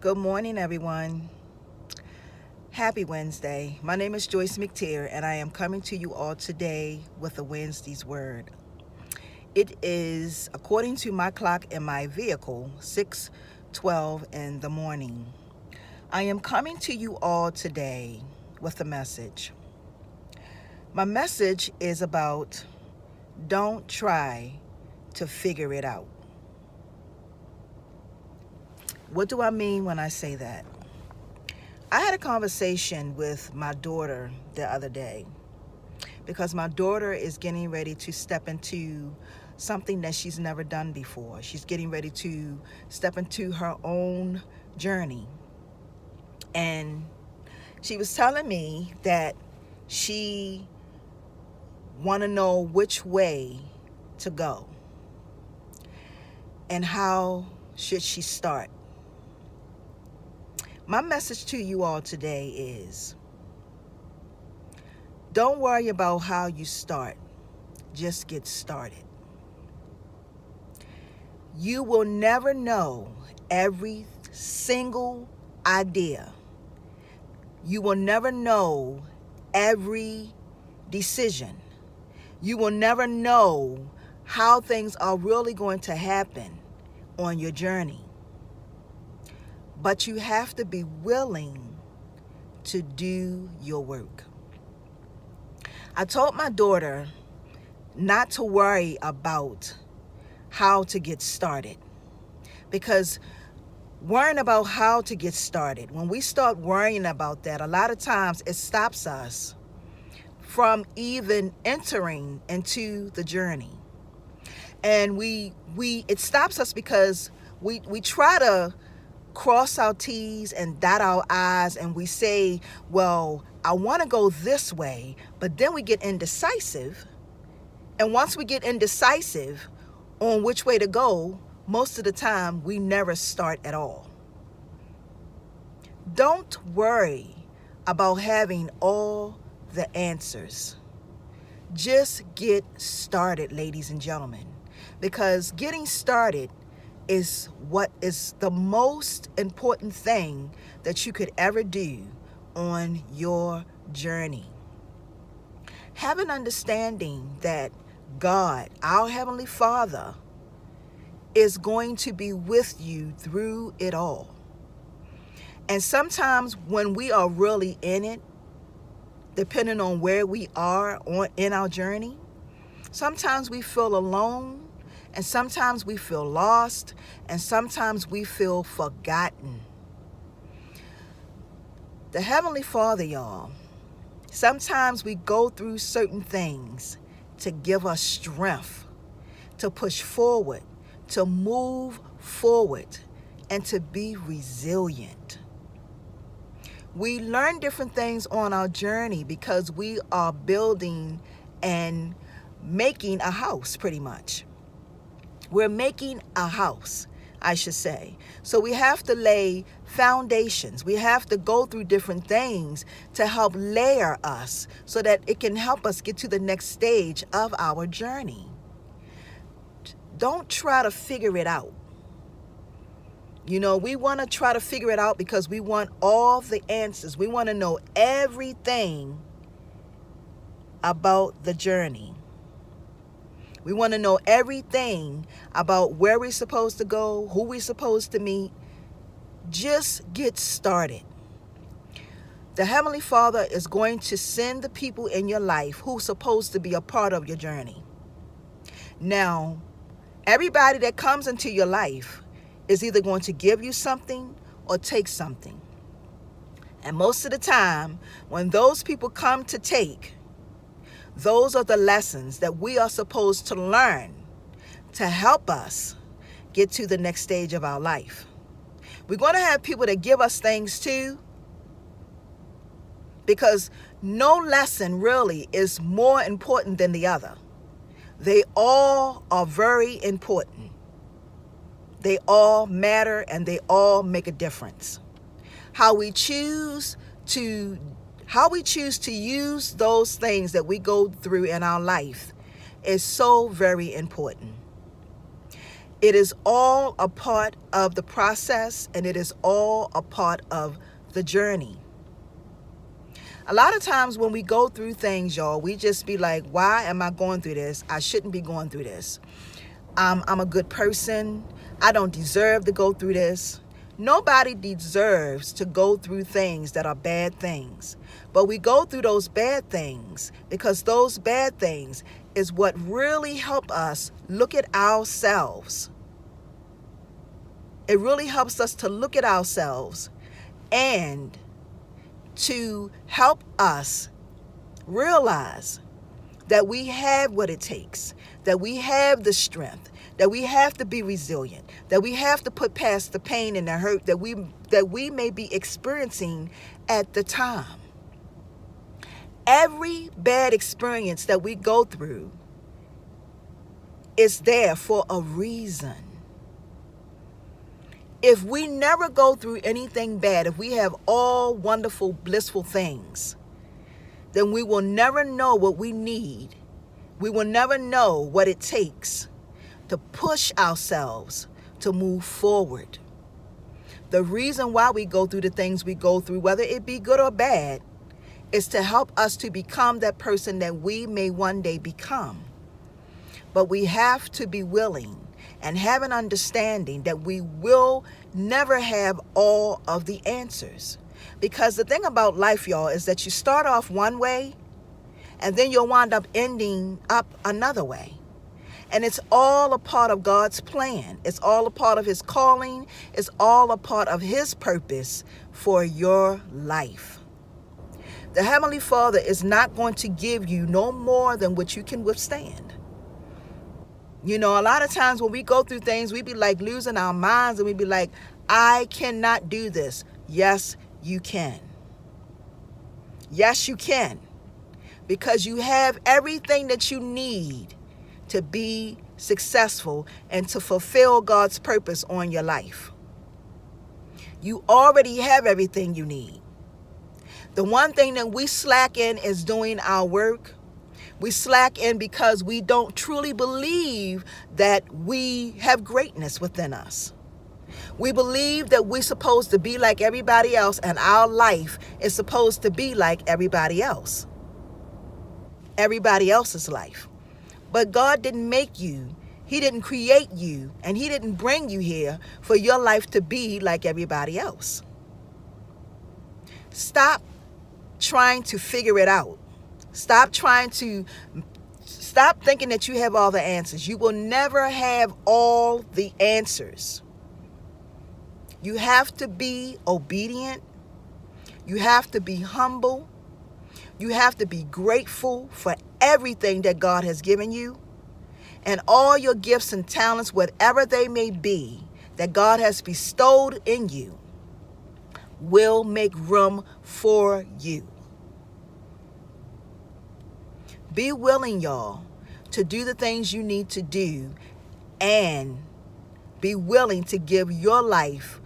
Good morning, everyone. Happy Wednesday. My name is Joyce McTeer, and I am coming to you all today with a Wednesday's word. It is, according to my clock in my vehicle, 6:12 in the morning. I am coming to you all today with a message. My message is about don't try to figure it out. What do I mean when I say that? I had a conversation with my daughter the other day because my daughter is getting ready to step into something that she's never done before. She's getting ready to step into her own journey. And she was telling me that she want to know which way to go and how should she start. My message to you all today is don't worry about how you start. Just get started. You will never know every single idea. You will never know every decision. You will never know how things are really going to happen on your journey. But you have to be willing to do your work. I told my daughter not to worry about how to get started, because worrying about how to get started, when we start worrying about that, a lot of times it stops us from even entering into the journey. And it stops us because we try to cross our T's and dot our I's, and we say, well, I want to go this way, but then we get indecisive. And once we get indecisive on which way to go, most of the time we never start at all. Don't worry about having all the answers. Just get started, ladies and gentlemen, because getting started is what is the most important thing that you could ever do on your journey. Have an understanding that God, our Heavenly Father, is going to be with you through it all. And sometimes when we are really in it, depending on where we are in our journey, sometimes we feel alone, and sometimes we feel lost, and sometimes we feel forgotten. The Heavenly Father, y'all, sometimes we go through certain things to give us strength, to push forward, to move forward, and to be resilient. We learn different things on our journey because we are building and making a house, pretty much. We're making a house, I should say. So we have to lay foundations. We have to go through different things to help layer us so that it can help us get to the next stage of our journey. Don't try to figure it out. We want to try to figure it out because we want all the answers. We want to know everything about the journey. We want to know everything about where we're supposed to go, who we're supposed to meet. Just get started. The Heavenly Father is going to send the people in your life who's supposed to be a part of your journey. Now, everybody that comes into your life is either going to give you something or take something. And most of the time, when those people come to take, those are the lessons that we are supposed to learn to help us get to the next stage of our life. We're going to have people that give us things too, because no lesson really is more important than the other. They all are very important. They all matter and they all make a difference. How we choose to use those things that we go through in our life is so very important. It is all a part of the process, and it is all a part of the journey. A lot of times when we go through things, y'all, we just be like, why am I going through this? I shouldn't be going through this. I'm a good person. I don't deserve to go through this. Nobody deserves to go through things that are bad things. But we go through those bad things because those bad things is what really help us look at ourselves. It really helps us to look at ourselves and to help us realize that we have what it takes, that we have the strength, that we have to be resilient, that we have to put past the pain and the hurt that we may be experiencing at the time. Every bad experience that we go through is there for a reason. If we never go through anything bad, if we have all wonderful, blissful things, then we will never know what we need. We will never know what it takes to push ourselves to move forward. The reason why we go through the things we go through, whether it be good or bad, is to help us to become that person that we may one day become. But we have to be willing and have an understanding that we will never have all of the answers. Because the thing about life, y'all, is that you start off one way and then you'll wind up ending up another way. And it's all a part of God's plan. It's all a part of his calling. It's all a part of his purpose for your life. The Heavenly Father is not going to give you no more than what you can withstand. You know, a lot of times when we go through things, we be like losing our minds and we be like, I cannot do this. Yes, you can. Yes, you can. Because you have everything that you need to be successful and to fulfill God's purpose on your life. You already have everything you need. The one thing that we slack in is doing our work. We slack in because we don't truly believe that we have greatness within us. We believe that we're supposed to be like everybody else and our life is supposed to be like everybody else. Everybody else's life. But God didn't make you. He didn't create you. And he didn't bring you here for your life to be like everybody else. Stop trying to figure it out. Stop thinking that you have all the answers. You will never have all the answers. You have to be obedient. You have to be humble. You have to be grateful for everything that God has given you. And all your gifts and talents, whatever they may be, that God has bestowed in you, will make room for you. Be willing, y'all, to do the things you need to do and be willing to give your life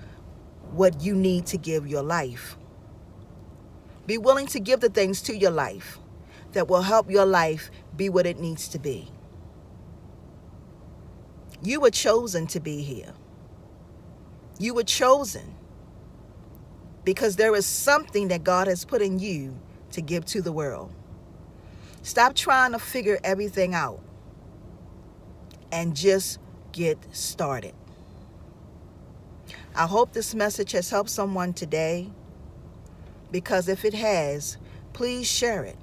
what you need to give your life. Be willing to give the things to your life that will help your life be what it needs to be. You were chosen to be here. You were chosen because there is something that God has put in you to give to the world. Stop trying to figure everything out and just get started. I hope this message has helped someone today, because if it has, please share it.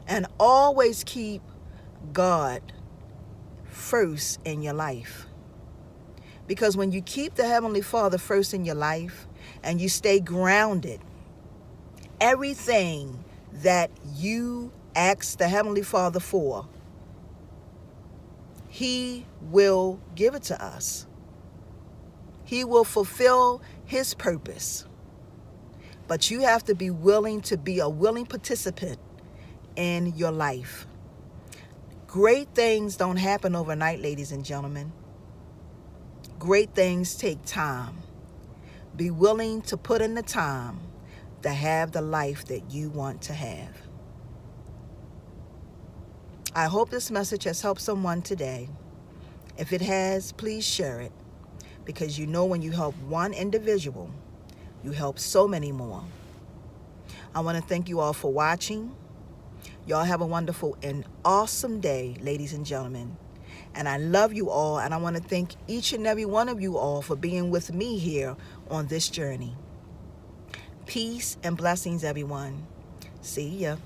And always keep God first in your life. Because when you keep the Heavenly Father first in your life and you stay grounded, everything that you ask the Heavenly Father for, He will give it to us. He will fulfill His purpose. But you have to be willing to be a willing participant in your life. Great things don't happen overnight, ladies and gentlemen. Great things take time. Be willing to put in the time to have the life that you want to have. I hope this message has helped someone today. If it has, please share it, because you know when you help one individual, you help so many more. I want to thank you all for watching. Y'all have a wonderful and awesome day, ladies and gentlemen. And I love you all, and I want to thank each and every one of you all for being with me here on this journey. Peace and blessings, everyone. See ya.